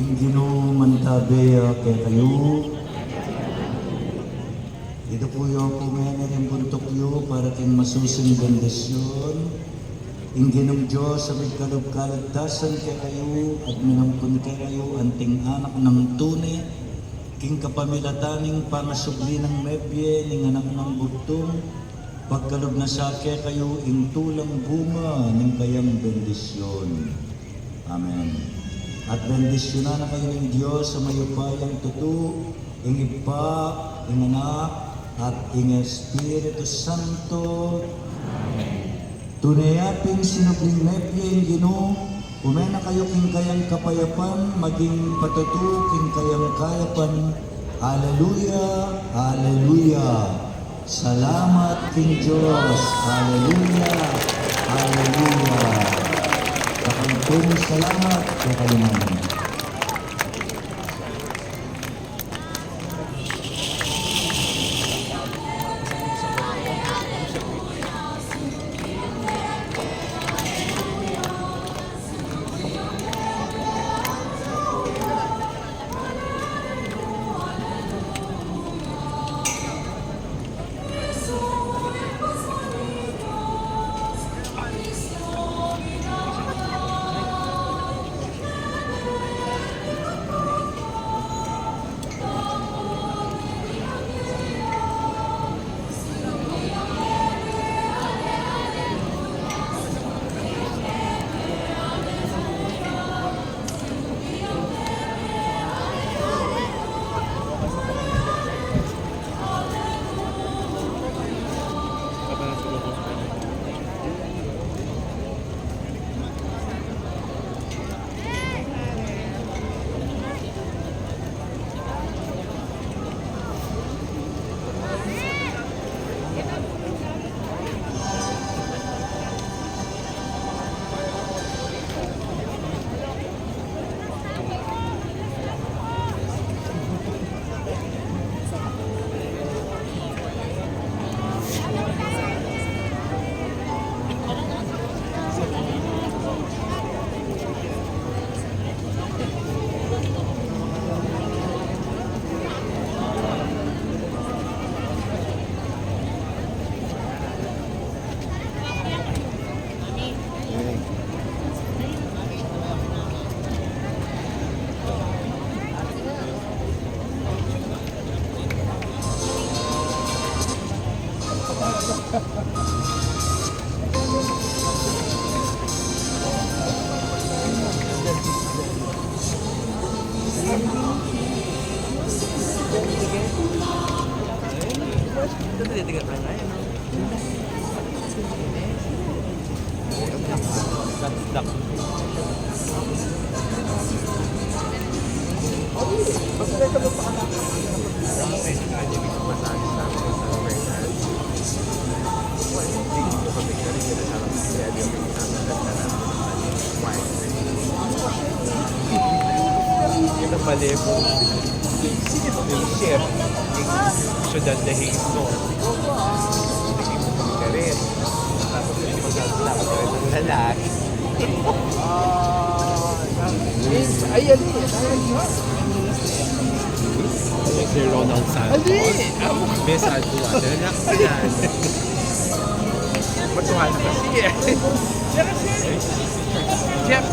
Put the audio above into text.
Ginoo mantabe kay kayo. Ito po yung kumena rin buntok yo para king masusing bendisyon. Ginong Diyos sa kalagdasan kay kayo at minampun kay kayo anting anak ng tunay. King kapamilataning pangasubli ng mebye ning anak ng bugtong. Pagkalog na sa kay kayo ing tulang bunga ng kayang bendisyon. Amen. At bendisyonan na kayo ng Diyos sa mayupayang tuto, ing Ipa, ing Anak, at ing Espiritu Santo. Tunayapin sinubling mepye ing Ginoo, umena kayo king kayang kapayapan, maging patuto king kayang kayapan. Hallelujah, Hallelujah. Salamat king Diyos. Hallelujah, Hallelujah. Kapagpong salamat kay kalimanan. Malebo yung chef yung syudad na Hingso naging ka rin tapos hindi mag-alap ka rin ng lalaki ayan si Ronald Santos Miss Altuada anak ko yan matuhan na kasi Jeff